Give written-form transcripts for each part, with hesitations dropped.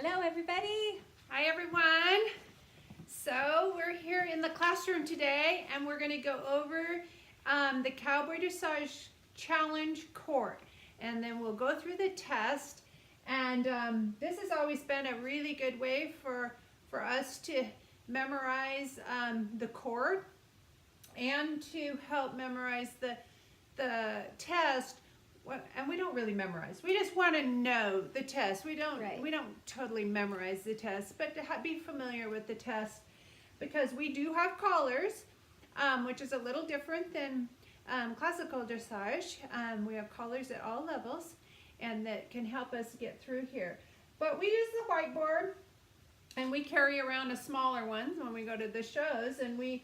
Hello, everybody. Hi, everyone. So we're here in the classroom today, and we're going to go over the Cowboy Dressage Challenge Court, and then we'll go through the test. And this has always been a really good way for us to memorize the court and to help memorize the test. And we don't really memorize. We just want to know the test. We don't totally memorize the test, but to be familiar with the test, because we do have collars, which is a little different than classical dressage. We have collars at all levels, and that can help us get through here. But we use the whiteboard, and we carry around a smaller one when we go to the shows. And we,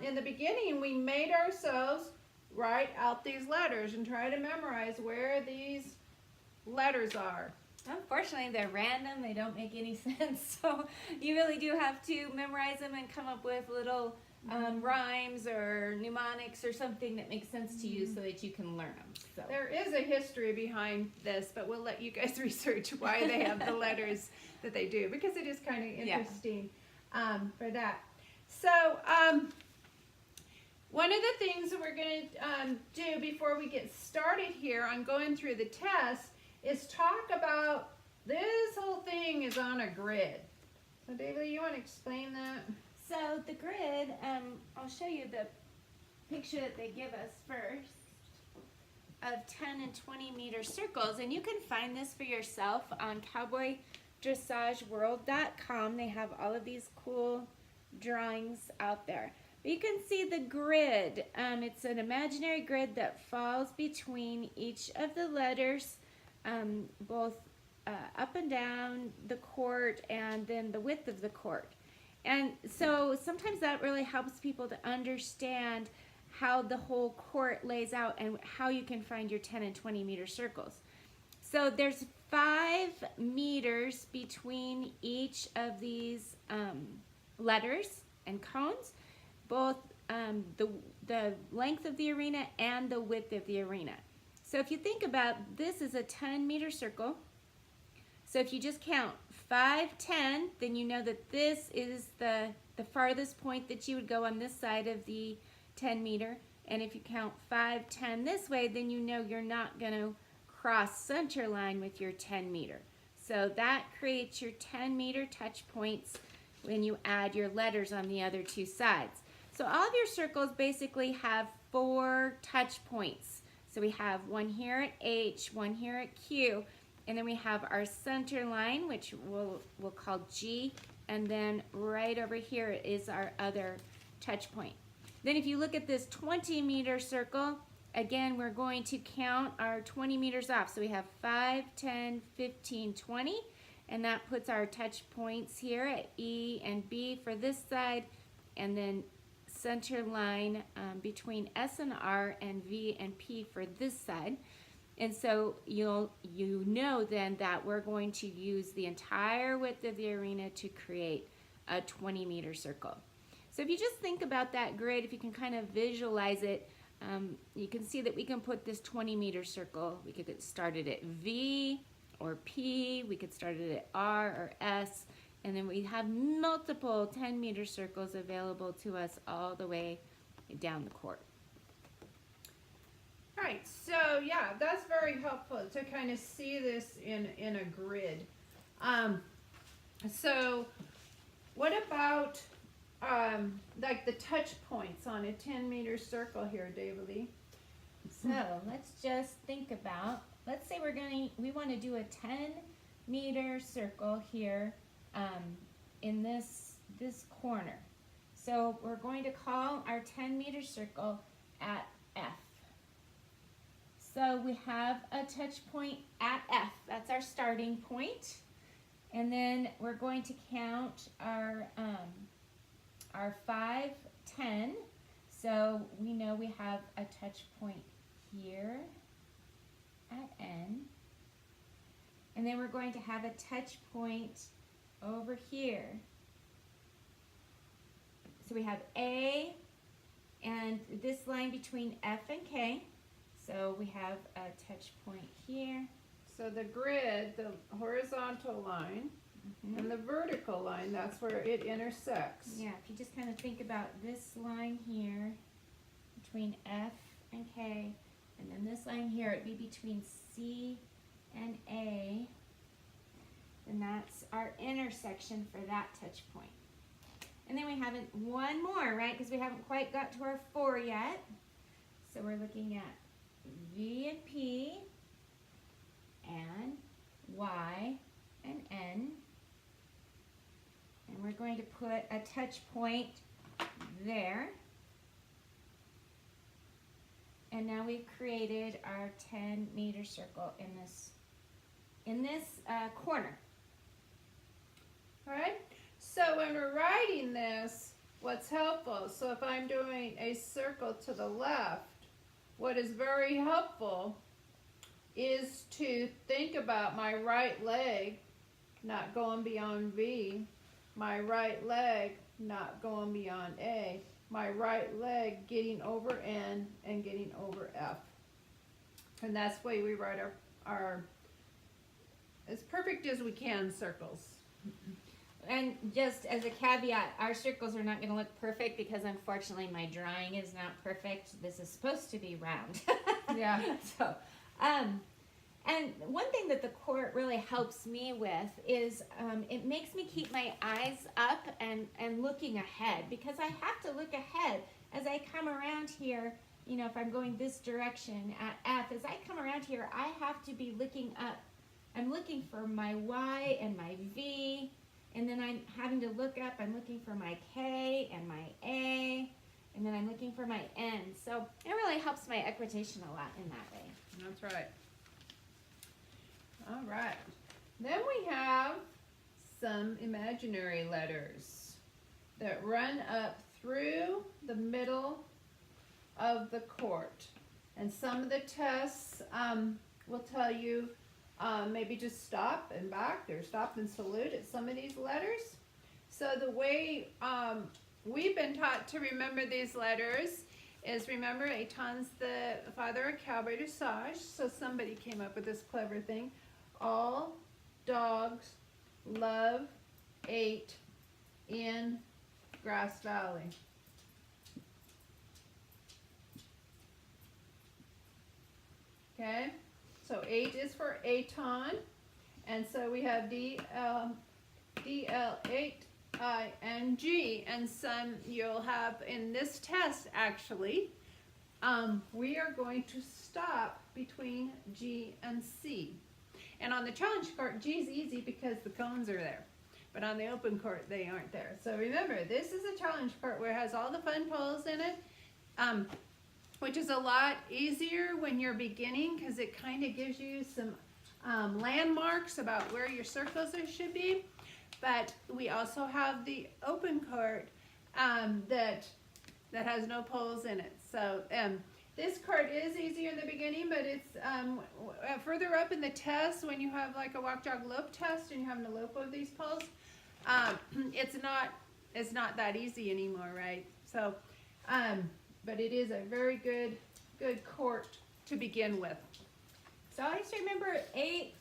in the beginning, we made ourselves write out these letters and try to memorize where these letters are. Unfortunately, they're random. They don't make any sense. So you really do have to memorize them and come up with little rhymes or mnemonics or something that makes sense to you so that you can learn them. So. There is a history behind this, but we'll let you guys research why they have the letters that they do, because it is kind of interesting for that. So, one of the things that we're going to do before we get started here on going through the test is talk about this whole thing is on a grid. So David, you want to explain that? So the grid, I'll show you the picture that they give us first of 10 and 20 meter circles, and you can find this for yourself on cowboydressageworld.com. They have all of these cool drawings out there. You can see the grid. It's an imaginary grid that falls between each of the letters, both up and down the court, and then the width of the court. And so sometimes that really helps people to understand how the whole court lays out and how you can find your 10 and 20 meter circles. So there's 5 meters between each of these letters and cones, both the length of the arena and the width of the arena. So if you think about this is a 10 meter circle. So if you just count 5, 10, then you know that this is the farthest point that you would go on this side of the 10 meter. And if you count 5, 10 this way, then you know you're not going to cross center line with your 10 meter. So that creates your 10 meter touch points when you add your letters on the other 2 sides. So all of your circles basically have 4 touch points. So we have one here at H, one here at Q, and then we have our center line, which we'll call G, and then right over here is our other touch point. Then if you look at this 20 meter circle, again, we're going to count our 20 meters off. So we have 5, 10, 15, 20, and that puts our touch points here at E and B for this side, and then center line between S and R and V and P for this side. And so you know then that we're going to use the entire width of the arena to create a 20 meter circle. So if you just think about that grid, if you can kind of visualize it, you can see that we can put this 20 meter circle. We could start it at V or P, we could start it at R or S, and then we have multiple 10 meter circles available to us all the way down the court. All right, so yeah, that's very helpful to kind of see this in a grid. So what about like the touch points on a 10 meter circle here, David Lee? So let's just think about, let's say we want to do a 10 meter circle here in this corner. So we're going to call our 10 meter circle at F. So we have a touch point at F. That's our starting point. And then we're going to count our 5, 10. So we know we have a touch point here at N. And then we're going to have a touch point over here. So we have A and this line between F and K. So we have a touch point here, So the grid, the horizontal line, Mhm. and the vertical line, that's where it intersects. Yeah, if you just kind of think about this line here between F and K, and then this line here, it'd be between C and A, and that's our intersection for that touch point. And then we haven't one more, right? Because we haven't quite got to our 4 yet. So we're looking at V and P and Y and N. And we're going to put a touch point there. And now we've created our 10-meter circle in this corner. All right? So when we're writing this, what's helpful? So if I'm doing a circle to the left, what is very helpful is to think about my right leg not going beyond V, my right leg not going beyond A, my right leg getting over N and getting over F. And that's the way we write our as perfect as we can circles. And just as a caveat, our circles are not going to look perfect because unfortunately my drawing is not perfect. This is supposed to be round. Yeah. So, and one thing that the court really helps me with is it makes me keep my eyes up and looking ahead, because I have to look ahead as I come around here. You know, if I'm going this direction at F, as I come around here, I have to be looking up. I'm looking for my Y and my V, and then I'm having to look up. I'm looking for my K and my A, and then I'm looking for my N. So it really helps my equitation a lot in that way. That's right. All right. Then we have some imaginary letters that run up through the middle of the court. And some of the tests will tell you maybe just stop and back or stop and salute at some of these letters. So the way we've been taught to remember these letters is, remember, Eitan's the father of cowboy dressage, so somebody came up with this clever thing. All dogs love ate in Grass Valley. Okay, so 8 is for Eitan, and so we have DL8ING, and some you'll have in this test actually. We are going to stop between G and C. And on the challenge court, G is easy because the cones are there. But on the open court, they aren't there. So remember, this is a challenge court where it has all the fun poles in it, which is a lot easier when you're beginning because it kind of gives you some landmarks about where your circles should be. But we also have the open court that has no poles in it. So this card is easier in the beginning, but it's further up in the test when you have like a walk, jog, lope test and you have an lope of these poles. It's not that easy anymore, right? So, but it is a very good court to begin with. So always remember 8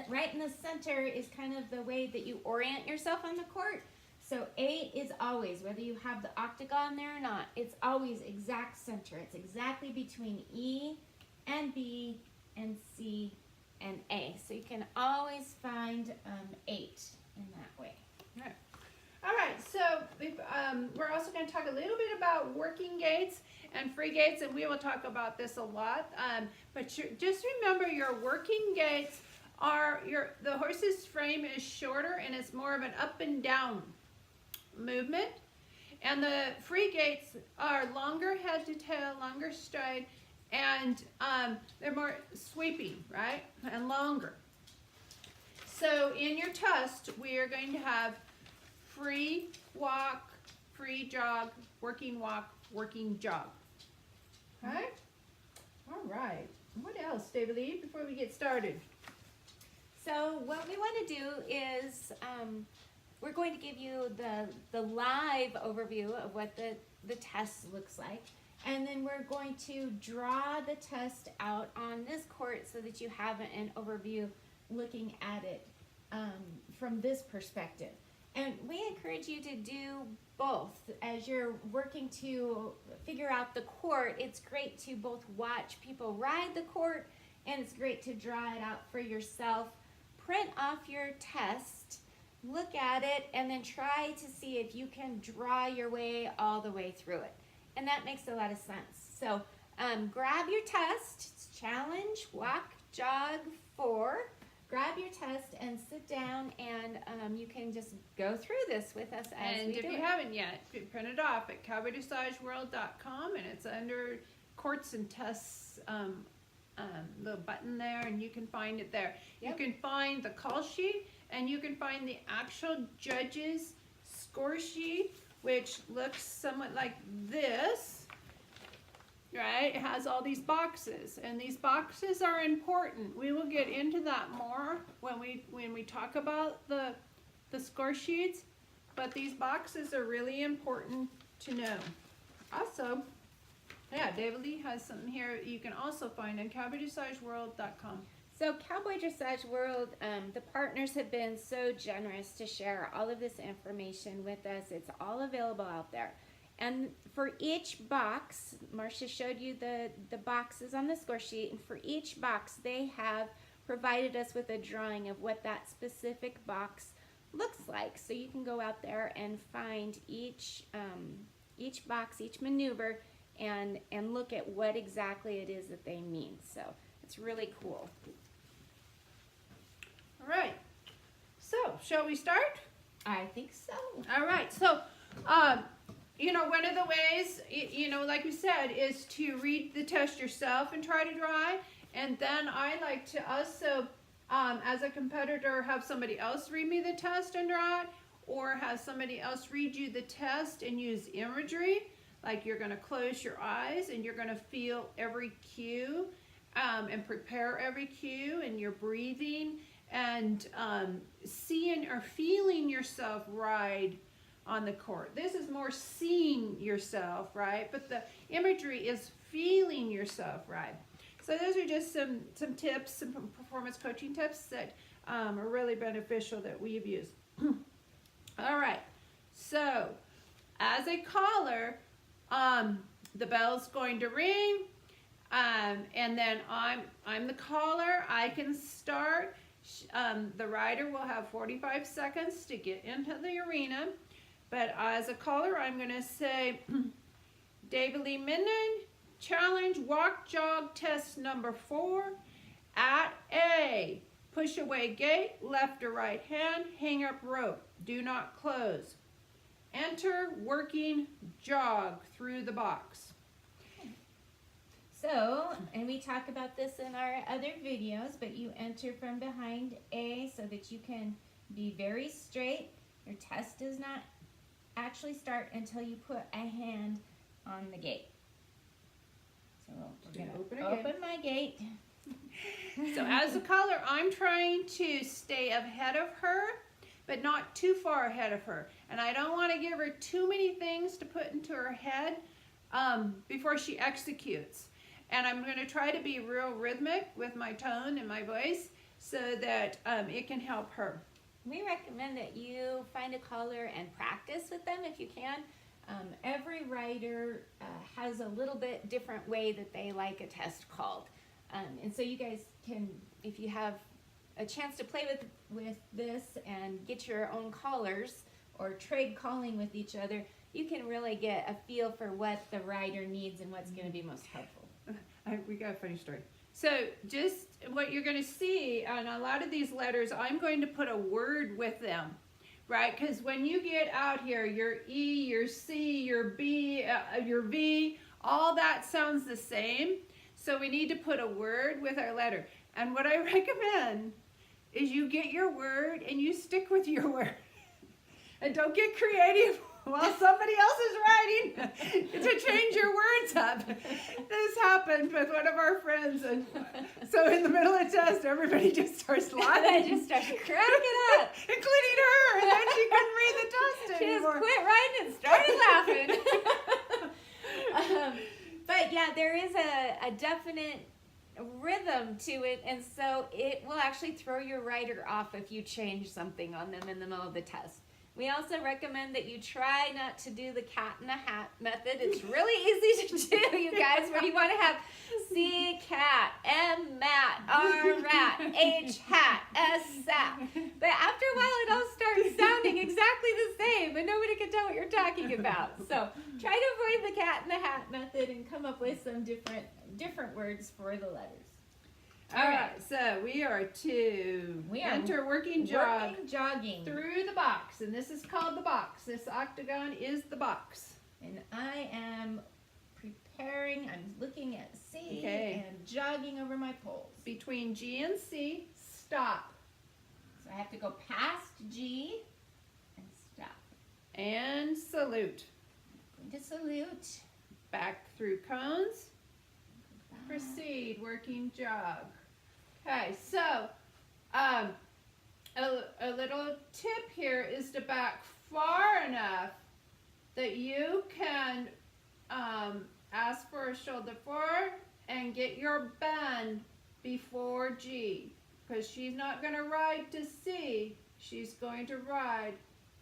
right in the center is kind of the way that you orient yourself on the court. So 8 is always, whether you have the octagon there or not, it's always exact center. It's exactly between E and B and C and A. So you can always find 8 in that way. All right, so we're also going to talk a little bit about working gaits and free gaits, and we will talk about this a lot. But just remember, your working gaits are the horse's frame is shorter and it's more of an up and down movement, and the free gaits are longer head to tail, longer stride, and they're more sweeping, right, and longer. So in your test, we are going to have free walk, free jog, working walk, working jog. Okay? All right. What else, David Lee, before we get started? So what we want to do is we're going to give you the live overview of what the test looks like. And then we're going to draw the test out on this court so that you have an overview looking at it from this perspective. And we encourage you to do both. As you're working to figure out the court, it's great to both watch people ride the court, and it's great to draw it out for yourself. Print off your test, look at it, and then try to see if you can draw your way all the way through it. And that makes a lot of sense. So grab your test. It's challenge, walk, jog 4. Grab your test and sit down, and you can just go through this with us as we do it. And if you haven't yet, print it off at cowboydressageworld.com, and it's under courts and tests, little button there, and you can find it there. Yep. You can find the call sheet, and you can find the actual judge's score sheet, which looks somewhat like this, right? It has all these boxes, and these boxes are important. We will get into that more when we talk about the score sheets, but these boxes are really important to know. Also, yeah, David Lee has something here you can also find on cowboydressageworld.com. So Cowboy Dressage World, the partners have been so generous to share all of this information with us. It's all available out there. And for each box, Marcia showed you the boxes on the score sheet, and for each box they have provided us with a drawing of what that specific box looks like. So you can go out there and find each box, each maneuver, and look at what exactly it is that they mean. So it's really cool. All right, so shall we start? I think so. All right, so you know, one of the ways, you know, like we said, is to read the test yourself and try to draw it. And then I like to also, as a competitor, have somebody else read me the test and draw it, or have somebody else read you the test and use imagery. Like you're going to close your eyes and you're going to feel every cue and prepare every cue, and you're breathing and seeing or feeling yourself ride on the court. This is more seeing yourself, right? But the imagery is feeling yourself ride. So those are just some tips, some performance coaching tips that are really beneficial that we've used. All right, so as a caller, the bell's going to ring, and then I'm the caller. I can start. The rider will have 45 seconds to get into the arena. But as a caller, I'm going to say, David Lee Minden, challenge, walk, jog, test number 4. At A, push away gate, left or right hand, hang up rope, do not close. Enter, working, jog through the box. So, and we talk about this in our other videos, but you enter from behind A so that you can be very straight. Your test does not actually start until you put a hand on the gate. So we're going to open my gate. So as a caller, I'm trying to stay ahead of her, but not too far ahead of her. And I don't want to give her too many things to put into her head before she executes. And I'm going to try to be real rhythmic with my tone and my voice so that it can help her. We recommend that you find a caller and practice with them if you can. Every rider has a little bit different way that they like a test called. And so you guys can, if you have a chance to play with this and get your own callers or trade calling with each other, you can really get a feel for what the rider needs and what's going to be most helpful. We got a funny story. So just what you're going to see on a lot of these letters, I'm going to put a word with them, right? Because when you get out here, your E, your C, your B, your V, all that sounds the same. So we need to put a word with our letter. And what I recommend is you get your word and you stick with your word. And don't get creative while somebody else is writing to change your words up. This happened with one of our friends, and so in the middle of the test, everybody just starts laughing. I just started cracking up. Including her, and then she couldn't read the test She just anymore. quit writing and started laughing. a definite rhythm to it, and so it will actually throw your writer off if you change something on them in the middle of the test. We also recommend that you try not to do the cat in the hat method. It's really easy to do, you guys, where you want to have C cat, M mat, R rat, H hat, S sap. But after a while, it all starts sounding exactly the same, and nobody can tell what you're talking about. So try to avoid the cat in the hat method and come up with some different words for the letters. All right, so we are to enter working jog jogging through the box, and this is called the box. This octagon is the box. And I am preparing, I'm looking at C and jogging over my poles. Between G and C, stop. So I have to go past G and stop. And salute. I'm going to salute. Back through cones. Back. Proceed, working jog. Okay, so a little tip here is to back far enough that you can ask for a shoulder forward and get your bend before G, because she's not going to ride to C, she's going to ride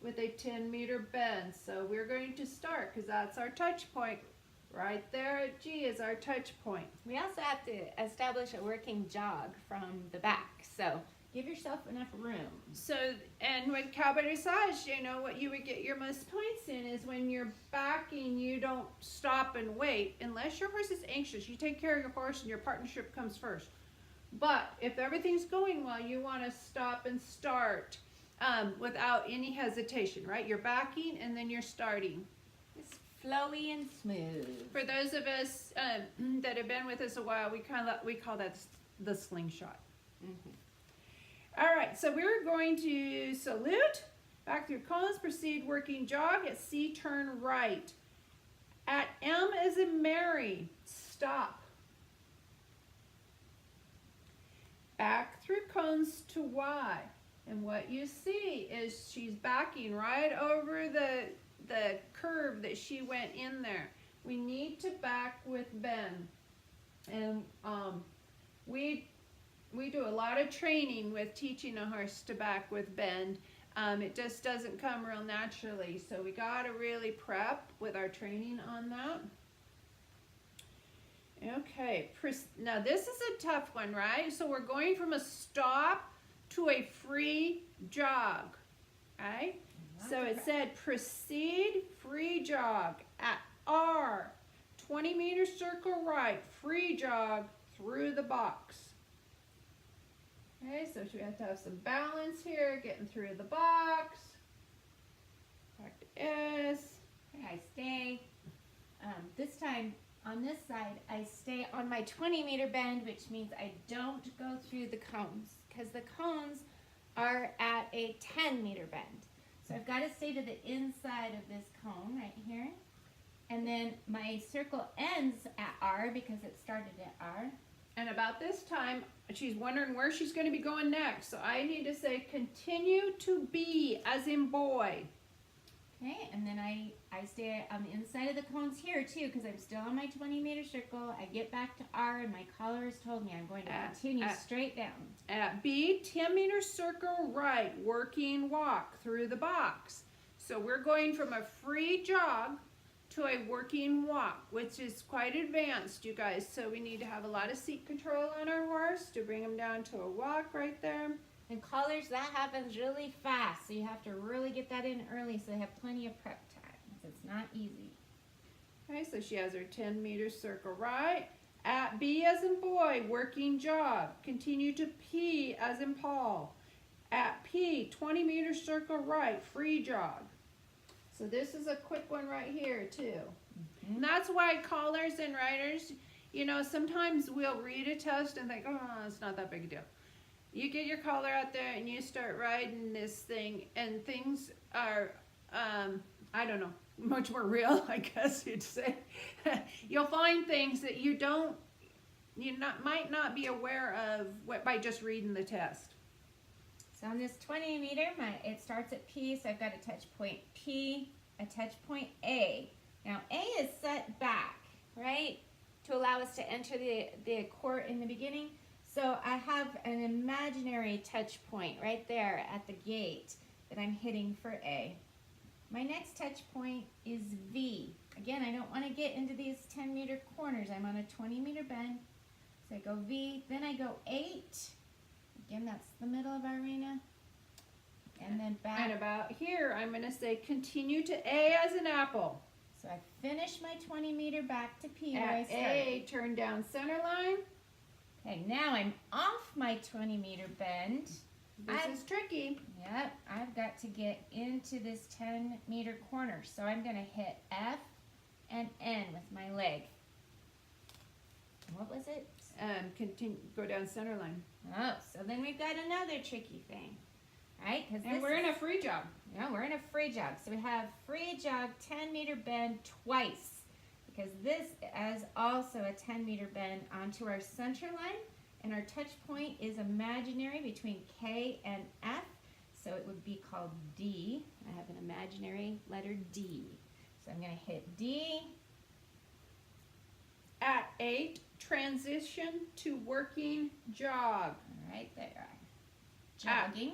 with a 10-meter bend. So we're going to start, because that's our touch point. Right there at G is our touch point. We also have to establish a working jog from the back, so give yourself enough room. So, and with cowboy dressage, you know, what you would get your most points in is when you're backing, you don't stop and wait. Unless your horse is anxious, you take care of your horse and your partnership comes first. But if everything's going well, you want to stop and start without any hesitation, right? You're backing and then you're starting. It's flowy and smooth. For those of us that have been with us a while, we call that the slingshot. Mm-hmm. All right, so we're going to salute, back through cones, proceed working jog. At C, turn right. At M as in Mary, stop. Back through cones to Y. And what you see is she's backing right over the curve that she went in there. We need to back with bend. And we do a lot of training with teaching a horse to back with bend. It just doesn't come real naturally, so we got to really prep with our training on that. Okay, now this is a tough one, right? So we're going from a stop to a free jog, okay? So it said proceed free jog at R, 20-meter circle right, free jog through the box. Okay, so we have to have some balance here, getting through the box. Back to S. Okay, I stay, this time on this side, I stay on my 20-meter bend, which means I don't go through the cones, because the cones are at a 10-meter bend. So I've got to stay to the inside of this cone right here. And then my circle ends at R because it started at R. And about this time, she's wondering where she's going to be going next. So I need to say continue to B as in boy. Okay, and then I stay on the inside of the cones here too because I'm still on my 20-meter circle. I get back to R and my collar has told me I'm going to continue straight down. At B, 10-meter circle right, working walk through the box. So we're going from a free jog to a working walk, which is quite advanced, you guys. So we need to have a lot of seat control on our horse to bring him down to a walk right there. And collars, that happens really fast, so you have to really get that in early so they have plenty of prep time. It's not easy. Okay, so she has her 10-meter circle right. At B as in boy, working jog. Continue to P as in Paul. At P, 20-meter circle right, free jog. So this is a quick one right here too. Mm-hmm. And that's why callers and riders, you know, sometimes we'll read a test and think, oh, it's not that big a deal. You get your collar out there and you start riding this thing and things are, I don't know, much more real, I guess you'd say. You'll find things that might not be aware of by just reading the test. So on this 20-meter, it starts at P, so I've got a touch point P, a touch point A. Now A is set back, right? to allow us to enter the court in the beginning. So I have an imaginary touch point right there at the gate that I'm hitting for A. My next touch point is V. Again, I don't want to get into these 10-meter corners. I'm on a 20-meter bend. So I go V, then I go 8. Again, that's the middle of our arena. And then back. And about here, I'm going to say continue to A as an apple. So I finish my 20-meter back to P where I At started. A, turn down center line. Okay, now I'm off my 20-meter bend. This is tricky. Yep, I've got to get into this 10-meter corner. So I'm going to hit F and N with my leg. What was it? And continue, go down center line. Oh, so then we've got another tricky thing, right? And we're in a free jog. Yeah, we're in a free jog. So we have free jog 10-meter bend twice because this is also a 10-meter bend onto our center line, and our touch point is imaginary between K and F, so it would be called D. I have an imaginary letter D. So I'm going to hit D. At 8, transition to working jog. All right, there. Jogging.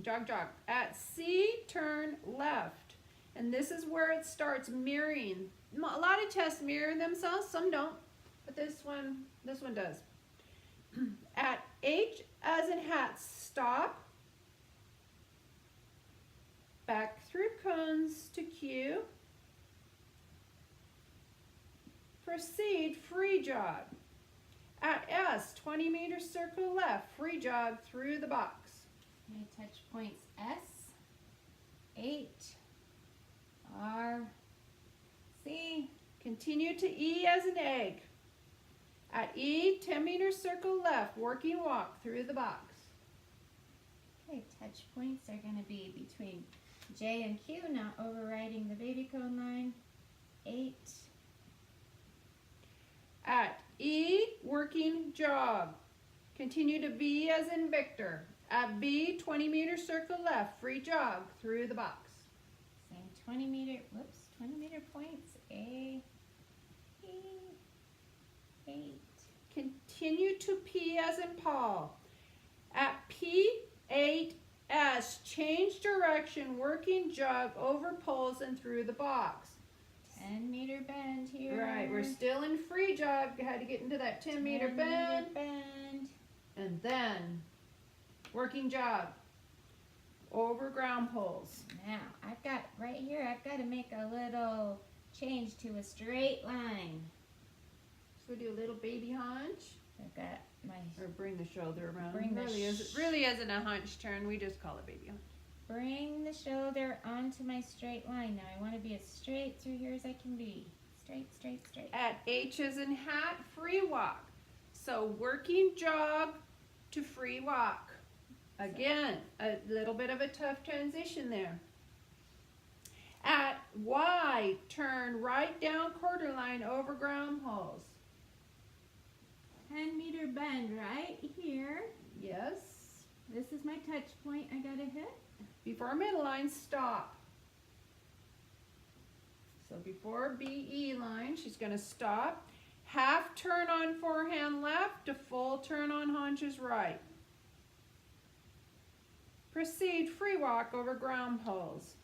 Jog, jog. At C, turn left. And this is where it starts mirroring. A lot of tests mirror themselves, some don't. But this one does. At H as in hat, stop. Back through cones to Q. Proceed, free jog. At S, 20-meter circle left, free jog through the box. Okay, touch points S, 8, R, C. Continue to E as an egg. At E, 10-meter circle left, working walk through the box. Okay, touch points are going to be between J and Q, not overriding the baby cone line. 8. At E, working jog. Continue to V as in Victor. At B, 20-meter circle left, free jog through the box. Same 20-meter, 20-meter points. A, E, 8. Continue to P as in Paul. At P, 8S, change direction, working jog over poles and through the box. 10-meter bend here. Right, we're still in free jog. Had to get into that 10-meter bend. bend. And then working jog over ground poles. Now, I've got, right here, I've got to make a little change to a straight line. So we do a little baby hunch. I've got my, Or bring the shoulder around. Bring the really isn't a hunch turn. We just call it baby hunch. bring the shoulder onto my straight line. Now, I want to be as straight through here as I can be. Straight, straight, straight. At H as in hat, free walk. So working jog to free walk. Again, a little bit of a tough transition there. At Y, turn right down quarter line over ground poles. 10-meter bend right here. Yes. This is my touch point I got to hit. Before middle line, stop. So before BE line, she's going to stop. Half turn on forehand left to full turn on haunches right. Proceed free walk over ground poles.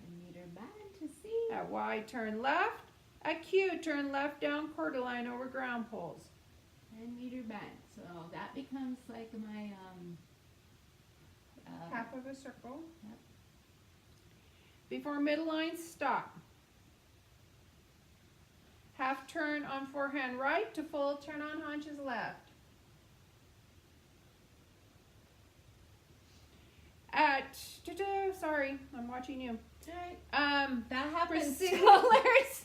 10-meter bend to C. At Y, turn left. At Q, turn left down quarter line over ground poles. 10-meter bend. So that becomes like my Half of a circle. Yep. Before middle line, stop. Half turn on forehand right to full turn on haunches left. At, sorry, I'm watching you. that happens to proceed- colors.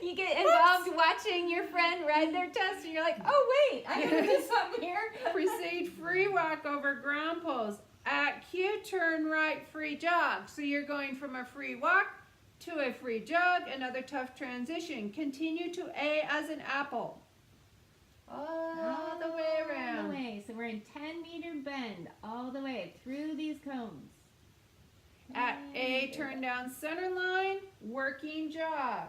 You get involved watching your friend ride their test, and you're like, "Oh wait, I gotta do something here." Proceed free walk over ground poles. At Q, turn right, free jog. So you're going from a free walk to a free jog, another tough transition. Continue to A as an apple. All the way around. All the way. So we're in 10-meter bend all the way through these cones. At A, turn down center line, working jog.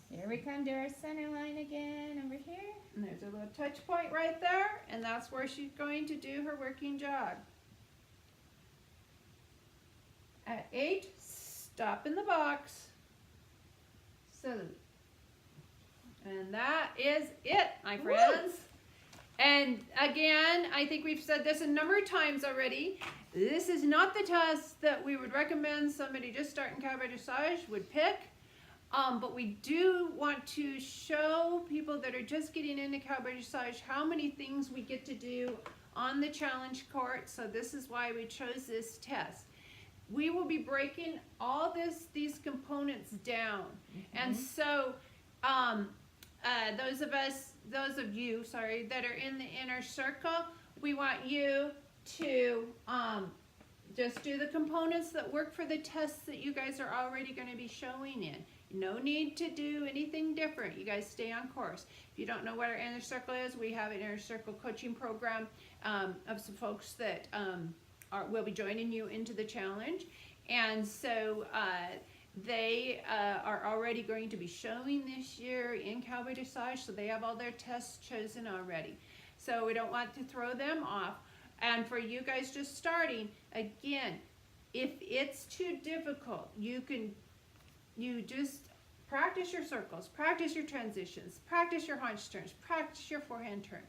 Here we come to our center line again over here. And there's a little touch point right there, and that's where she's going to do her working jog. At 8, stop in the box. Salute. And that is it, my friends. And again, I think we've said this a number of times already. This is not the test that we would recommend somebody just starting cowboy dressage would pick. But we do want to show people that are just getting into cowboy dressage how many things we get to do on the challenge court. So this is why we chose this test. We will be breaking all these components down. And so those of you that are in the inner circle, we want you to just do the components that work for the tests that you guys are already going to be showing in. No need to do anything different. You guys stay on course. If you don't know what our inner circle is, we have an inner circle coaching program of some folks that will be joining you into the challenge. And so they are already going to be showing this year in cowboy dressage, so they have all their tests chosen already. So we don't want to throw them off. And for you guys just starting, again, if it's too difficult, you just practice your circles, practice your transitions, practice your haunch turns, practice your forehand turn.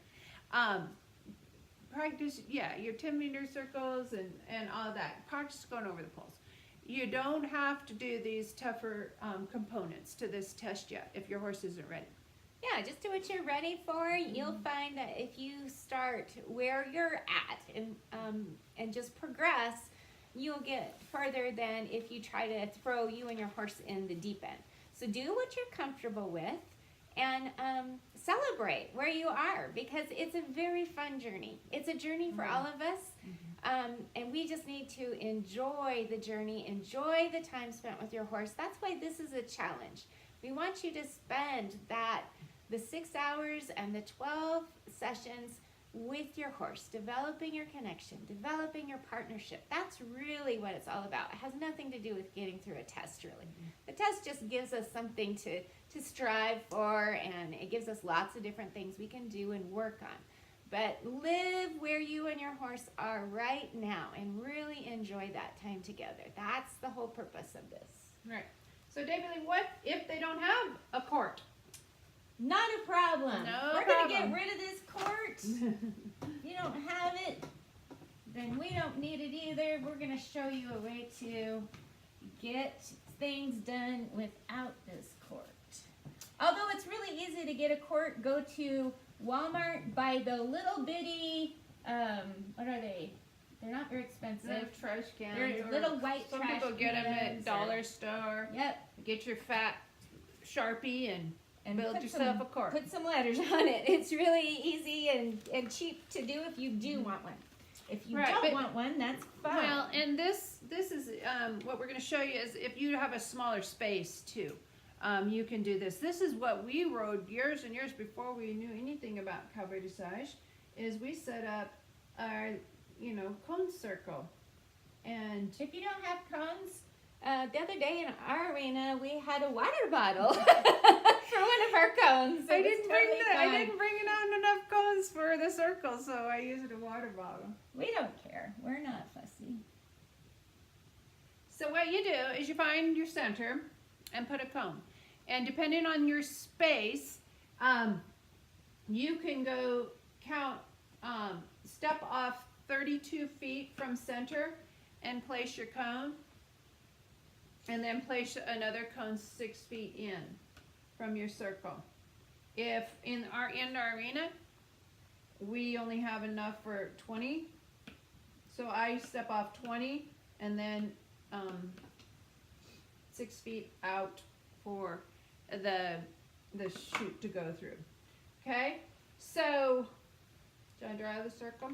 Practice, your 10-meter circles and all that. Practice going over the poles. You don't have to do these tougher components to this test yet if your horse isn't ready. Yeah, just do what you're ready for. You'll find that if you start where you're at and just progress, you'll get further than if you try to throw you and your horse in the deep end. So do what you're comfortable with and celebrate where you are, because it's a very fun journey. It's a journey for all of us, and we just need to enjoy the journey, enjoy the time spent with your horse. That's why this is a challenge. We want you to spend the 6 hours and the 12 sessions with your horse, developing your connection, developing your partnership. That's really what it's all about. It has nothing to do with getting through a test, really. The test just gives us something to strive for, and it gives us lots of different things we can do and work on. But live where you and your horse are right now and really enjoy that time together. That's the whole purpose of this. Right. So, David Lee, what if they don't have a court? Not a problem. We're going to get rid of this court. You don't have it, then we don't need it either. We're going to show you a way to get things done without this court. Although it's really easy to get a court, go to Walmart, buy the little bitty, what are they? They're not very expensive. No, trash cans. They're little white trash cans. Some people get them at dollar store. Yep. Get your fat Sharpie and build yourself a court. Put some letters on it. It's really easy and cheap to do if you do want one. If you don't want one, that's fine. Well, and this is what we're going to show you is if you have a smaller space too, you can do this. This is what we rode years and years before we knew anything about cowboy dressage. Is we set up our cone circle, and if you don't have cones. The other day in our arena, we had a water bottle for one of our cones. I didn't bring out enough cones for the circle, so I used a water bottle. We don't care. We're not fussy. So what you do is you find your center and put a cone. And depending on your space, you can go count, step off 32 feet from center and place your cone. And then place another cone 6 feet in from your circle. If in our indoor arena, we only have enough for 20, so I step off 20 and then 6 feet out for the chute to go through. Okay, so should I draw the circle?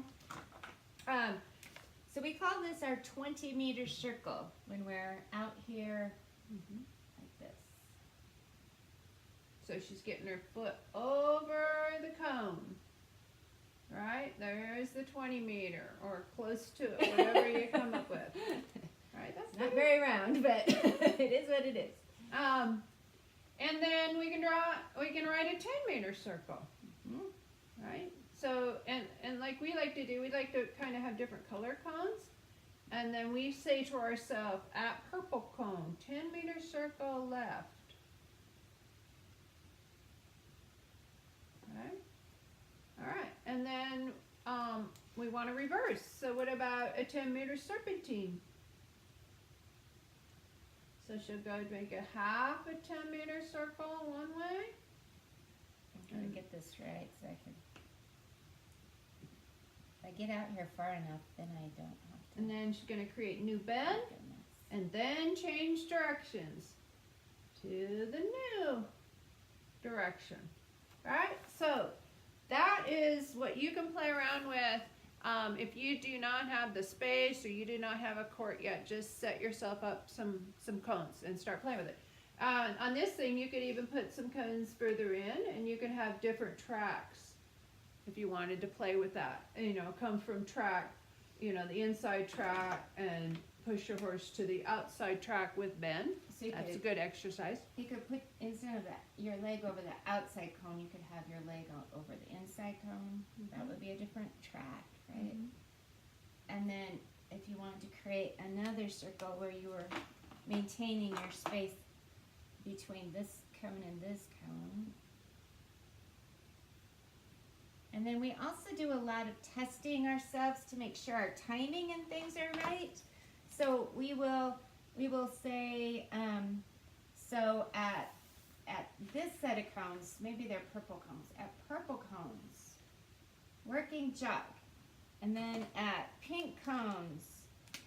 So we call this our 20-meter circle when we're out here like this. So she's getting her foot over the cone. Right, there's the 20 meter or close to it, whatever you come up with. Right, right, that's Not good. very round, but it is what it is. And then we can write a 10-meter circle, Mhm. right? So, and like we like to do, we like to kind of have different color cones. And then we say to ourselves, at purple cone, 10-meter circle left. Okay. All right. And then we want to reverse. So what about a 10-meter serpentine? So she'll go make a half a 10-meter circle one way. I'm trying to get this right so I can. If I get out here far enough, then I don't have to. And then she's going to create new bend. Goodness. And then change directions to the new direction. Alright, so that is what you can play around with. If you do not have the space or you do not have a court yet, just set yourself up some cones and start playing with it. On this thing, you could even put some cones further in, and you can have different tracks if you wanted to play with that. You know, come from track, you know, the inside track, and push your horse to the outside track with bend. So you That's a could, good exercise. you could put, instead of your leg over the outside cone, you could have your leg over the inside cone. That would be a different track, right? And then if you wanted to create another circle where you were maintaining your space between this cone and this cone. And then we also do a lot of testing ourselves to make sure our timing and things are right. So we will say, so at this set of cones, maybe they're purple cones, at purple cones, working jog. And then at pink cones,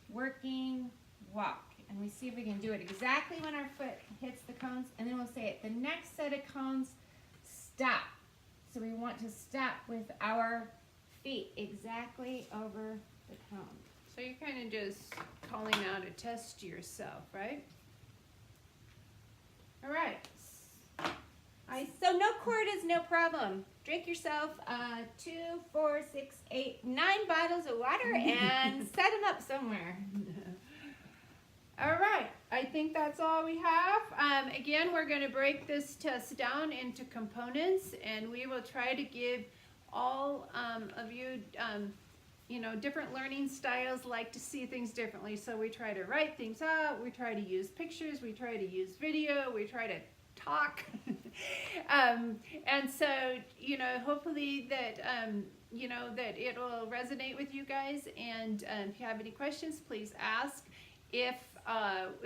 working walk. And we see if we can do it exactly when our foot hits the cones. And then we'll say at the next set of cones, stop. So we want to stop with our feet exactly over the cone. So you're kind of just calling out a test to yourself, right? All right. So no cord is no problem. Drink yourself 2, 4, 6, 8, 9 bottles of water and set them up somewhere. All right. I think that's all we have. Again, we're going to break this test down into components, and we will try to give all of you, you know, different learning styles like to see things differently. So we try to write things out. We try to use pictures. We try to use video. We try to talk. And so, you know, hopefully that, you know, that it will resonate with you guys. And if you have any questions, please ask. If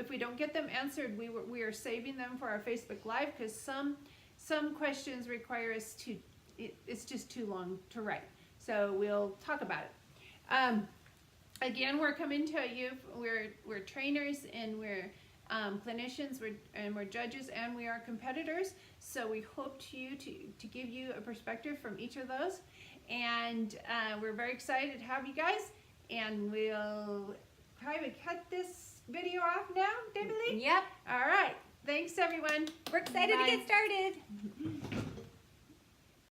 we don't get them answered, we are saving them for our Facebook Live, because some questions require us to, it's just too long to write. So we'll talk about it. Again, we're coming to you, we're trainers, and we're clinicians, we're judges, and we are competitors. So we hope to give you a perspective from each of those. And we're very excited to have you guys, and we'll probably cut this video off now, David Lee? Yep, All right. Thanks, everyone. we're excited Bye. to get started.